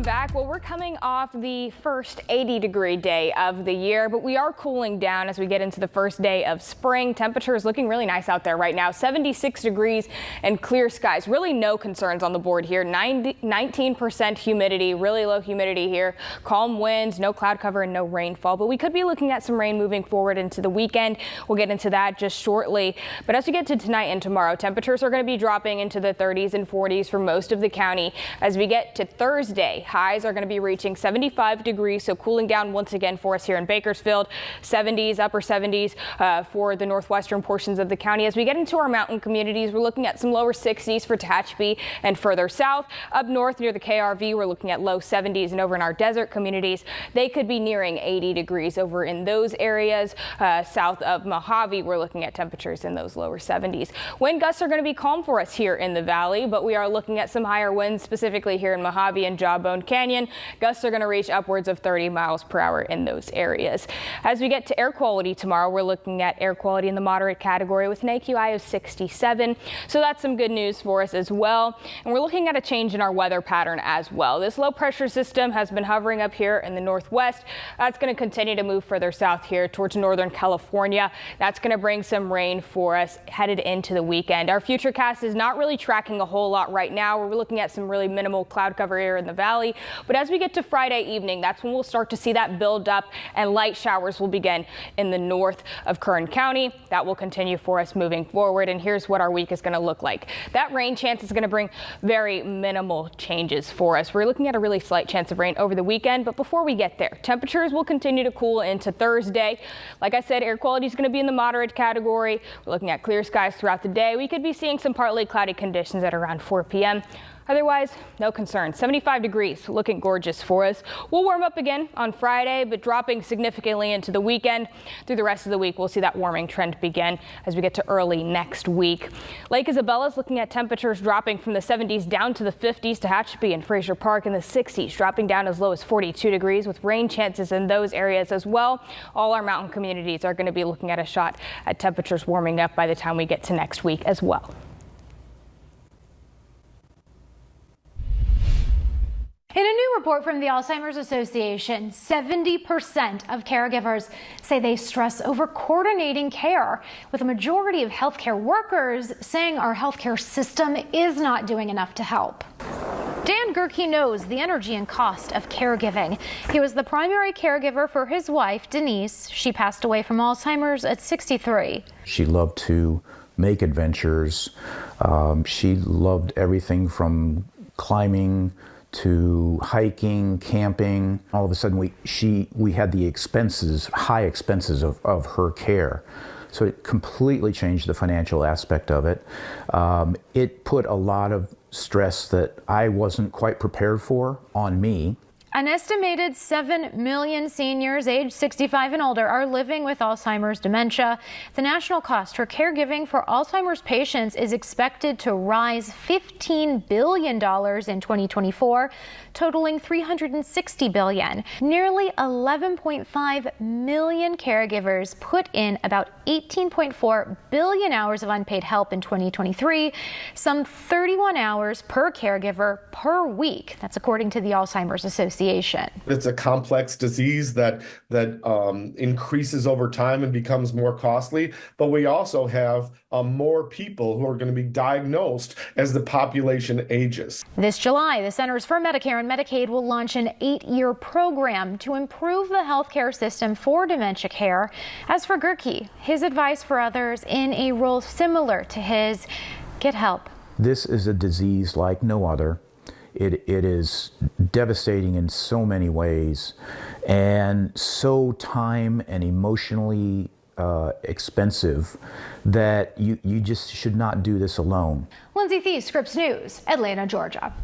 back. Well, we're coming off the first 80-degree day of the year, but we are cooling down as we get into the first day of spring. Temperatures looking really nice out there right now. 76 degrees and clear skies. Really no concerns on the board here. 19% humidity, really low humidity here. Calm winds, no cloud cover and no rainfall, but we could be looking at some rain moving forward into the weekend. We'll get into that just shortly. But as we get to tonight and tomorrow, temperatures are going to be dropping into the 30s and 40s for most of the county. As we get to Thursday, highs are going to be reaching 75 degrees, so cooling down once again for us here in Bakersfield. 70s, upper 70s for the northwestern portions of the county. As we get into our mountain communities, we're looking at some lower 60s for Tehachapi and further south. Up north near the KRV, we're looking at low 70s, and over in our desert communities, they could be nearing 80 degrees over in those areas. South of Mojave, we're looking at temperatures in those lower 70s. Wind gusts are going to be calm for us here in the valley, but we are looking at some higher winds, specifically here in Mojave and Jawbone Canyon. Gusts are going to reach upwards of 30 miles per hour in those areas. As we get to air quality tomorrow, we're looking at air quality in the moderate category with an AQI of 67. So that's some good news for us as well. And we're looking at a change in our weather pattern as well. This low pressure system has been hovering up here in the northwest. That's going to continue to move further south here towards northern California. That's going to bring some rain for us headed into the weekend. Our futurecast is not really tracking a whole lot right now. We're looking at some really minimal cloud cover here in the valley. But as we get to Friday evening, that's when we'll start to see that build up and light showers will begin in the north of Kern County. That will continue for us moving forward. And here's what our week is going to look like. That rain chance is going to bring very minimal changes for us. We're looking at a really slight chance of rain over the weekend. But before we get there, temperatures will continue to cool into Thursday. Like I said, air quality is going to be in the moderate category. We're looking at clear skies throughout the day. We could be seeing some partly cloudy conditions at around 4 p.m. Otherwise, no concern. 75 degrees, looking gorgeous for us. We'll warm up again on Friday, but dropping significantly into the weekend. Through the rest of the week, we'll see that warming trend begin as we get to early next week. Lake Isabella is looking at temperatures dropping from the 70s down to the 50s. Tehachapi and Fraser Park in the 60s, dropping down as low as 42 degrees with rain chances in those areas as well. All our mountain communities are going to be looking at a shot at temperatures warming up by the time we get to next week as well. In a new report from the Alzheimer's Association, 70% of caregivers say they stress over coordinating care, with a majority of healthcare workers saying our healthcare system is not doing enough to help. Dan Gerke knows the energy and cost of caregiving. He was the primary caregiver for his wife, Denise. She passed away from Alzheimer's at 63. She loved to make adventures. She loved everything from climbing to hiking, camping. All of a sudden we had the expenses, high expenses of her care. So it completely changed the financial aspect of it. It put a lot of stress that I wasn't quite prepared for on me. An estimated 7 million seniors aged 65 and older are living with Alzheimer's dementia. The national cost for caregiving for Alzheimer's patients is expected to rise $15 billion in 2024, totaling $360 billion. Nearly 11.5 million caregivers put in about 18.4 billion hours of unpaid help in 2023, some 31 hours per caregiver per week. That's according to the Alzheimer's Association. It's a complex disease that increases over time and becomes more costly, but we also have more people who are going to be diagnosed as the population ages. This July, the Centers for Medicare and Medicaid will launch an 8-year program to improve the healthcare system for dementia care. As for Gerke, his advice for others in a role similar to his: get help. This is a disease like no other. It is devastating in so many ways and so time and emotionally expensive that you just should not do this alone. Lindsay Thies, Scripps News, Atlanta, Georgia.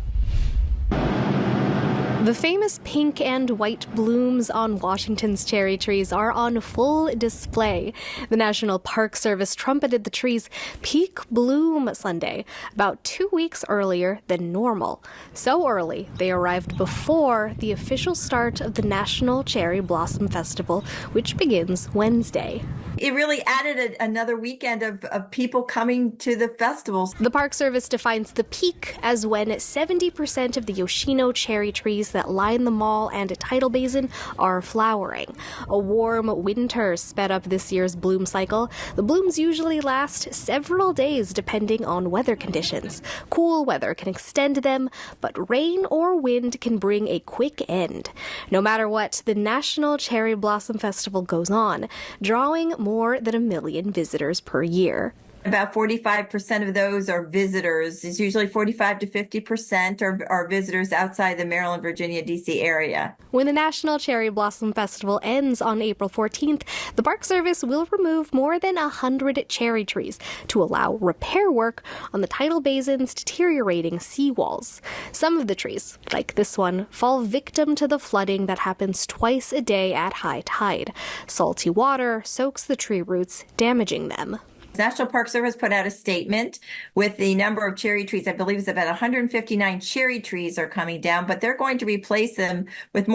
The famous pink and white blooms on Washington's cherry trees are on full display. The National Park Service trumpeted the trees' peak bloom Sunday, about 2 weeks earlier than normal. So early, they arrived before the official start of the National Cherry Blossom Festival, which begins Wednesday. It really added another weekend of people coming to the festivals. The Park Service defines the peak as when 70% of the Yoshino cherry trees that line the mall and tidal basin are flowering. A warm winter sped up this year's bloom cycle. The blooms usually last several days depending on weather conditions. Cool weather can extend them, but rain or wind can bring a quick end. No matter what, the National Cherry Blossom Festival goes on, drawing more than 1 million visitors per year. About 45% of those are visitors. It's usually 45 to 50% are visitors outside the Maryland, Virginia, D.C. area. When the National Cherry Blossom Festival ends on April 14th, the Park Service will remove more than 100 cherry trees to allow repair work on the tidal basin's deteriorating seawalls. Some of the trees, like this one, fall victim to the flooding that happens twice a day at high tide. Salty water soaks the tree roots, damaging them. National Park Service put out a statement with the number of cherry trees. I believe it's about 159 cherry trees are coming down, but they're going to replace them with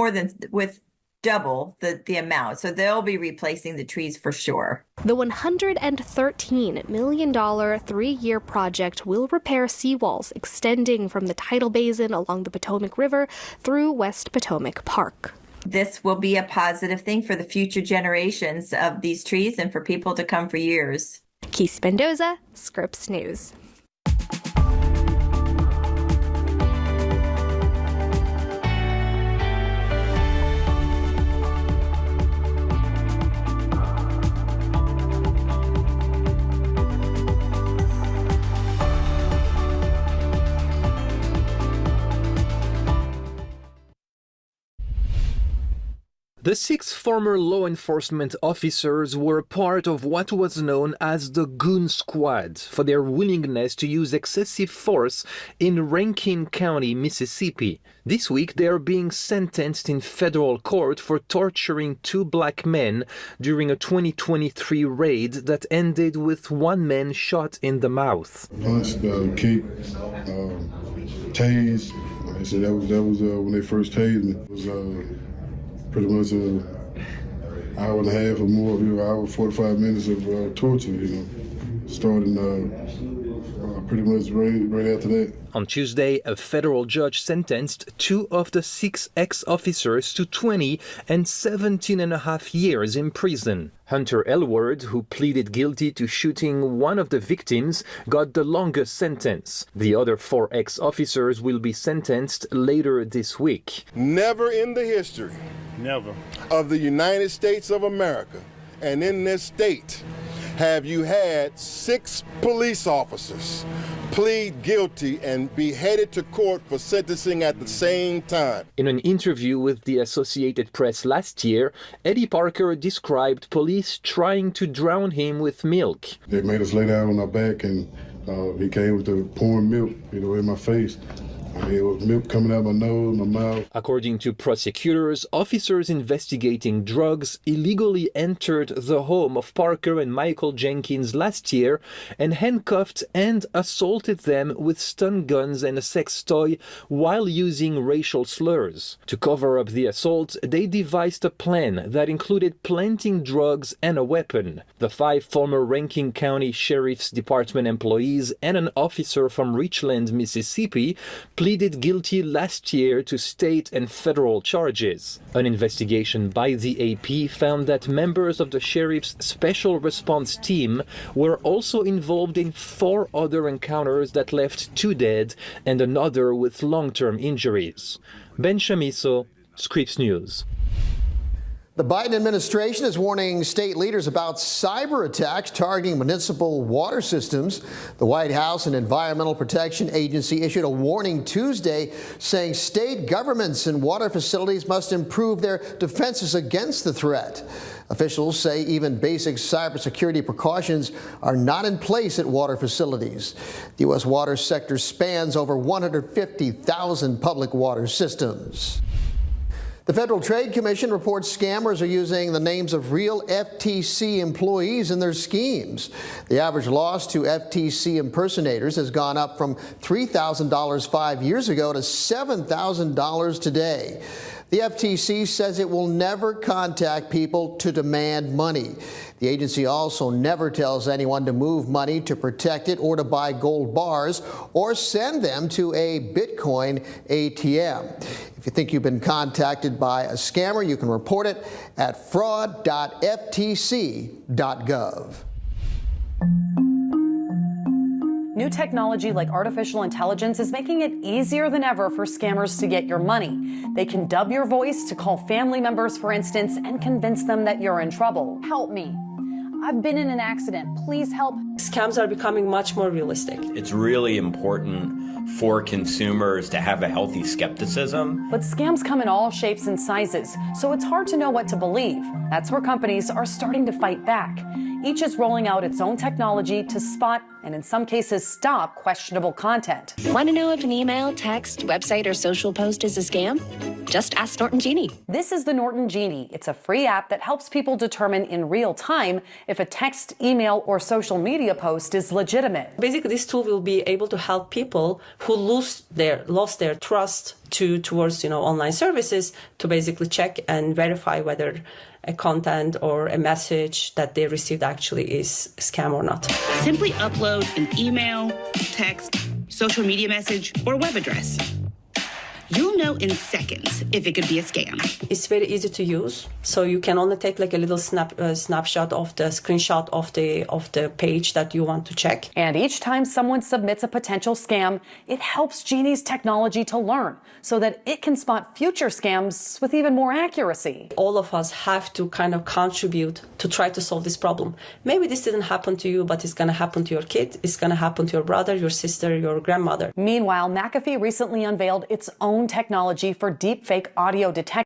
double the amount. So they'll be replacing the trees for sure. The $113 million 3-year project will repair seawalls extending from the tidal basin along the Potomac River through West Potomac Park. This will be a positive thing for the future generations of these trees and for people to come for years. Keith Mendoza, Scripps News. The 6 former law enforcement officers were part of what was known as the Goon Squad for their willingness to use excessive force in Rankin County, Mississippi. This week, they are being sentenced in federal court for torturing 2 black men during a 2023 raid that ended with 1 man shot in the mouth. Punched, kicked, tased. Like I said, that was when they first tased me. It was pretty much an hour and a half or more, hour 45 minutes of torture, starting pretty much right after that. On Tuesday, a federal judge sentenced 2 of the 6 ex-officers to 20 and 17.5 years in prison. Hunter Elward, who pleaded guilty to shooting one of the victims, got the longest sentence. The other 4 ex-officers will be sentenced later this week. Never in the history of the United States of America and in this state have you had 6 police officers plead guilty and be headed to court for sentencing at the same time. In an interview with the Associated Press last year, Eddie Parker described police trying to drown him with milk. They made us lay down on our back, and he came with the pouring milk, in my face. It was milk coming out my nose, my mouth. According to prosecutors, officers investigating drugs illegally entered the home of Parker and Michael Jenkins last year and handcuffed and assaulted them with stun guns and a sex toy while using racial slurs. To cover up the assault, they devised a plan that included planting drugs and a weapon. The 5 former Rankin County Sheriff's Department employees and an officer from Richland, Mississippi, pleaded guilty last year to state and federal charges. An investigation by the AP found that members of the sheriff's special response team were also involved in 4 other encounters that left 2 dead and another with long-term injuries. Ben Chamisso, Scripps News. The Biden administration is warning state leaders about cyber attacks targeting municipal water systems. The White House and Environmental Protection Agency issued a warning Tuesday saying state governments and water facilities must improve their defenses against the threat. Officials say even basic cybersecurity precautions are not in place at water facilities. The U.S. water sector spans over 150,000 public water systems. The Federal Trade Commission reports scammers are using the names of real FTC employees in their schemes. The average loss to FTC impersonators has gone up from $3,000 5 years ago to $7,000 today. The FTC says it will never contact people to demand money. The agency also never tells anyone to move money to protect it or to buy gold bars or send them to a Bitcoin ATM. If you think you've been contacted by a scammer, you can report it at fraud.ftc.gov. New technology like artificial intelligence is making it easier than ever for scammers to get your money. They can dub your voice to call family members, for instance, and convince them that you're in trouble. Help me. I've been in an accident. Please help. Scams are becoming much more realistic. It's really important for consumers to have a healthy skepticism. But scams come in all shapes and sizes, so it's hard to know what to believe. That's where companies are starting to fight back. Each is rolling out its own technology to spot and in some cases stop questionable content. Want to know if an email, text, website, or social post is a scam? Just ask Norton Genie. This is the Norton Genie. It's a free app that helps people determine in real time if a text, email, or social media post is legitimate. Basically, this tool will be able to help people who lost their trust towards online services to basically check and verify whether a content or a message that they received actually is scam or not. Simply upload an email, text, social media message, or web address. You'll know in seconds if it could be a scam. It's very easy to use, so you can only take like a little snapshot of the screenshot of the page that you want to check. And each time someone submits a potential scam, it helps Genie's technology to learn so that it can spot future scams with even more accuracy. All of us have to kind of contribute to try to solve this problem. Maybe this didn't happen to you, but it's going to happen to your kid, it's going to happen to your brother, your sister, your grandmother. Meanwhile, McAfee recently unveiled its own technology for deepfake audio detection.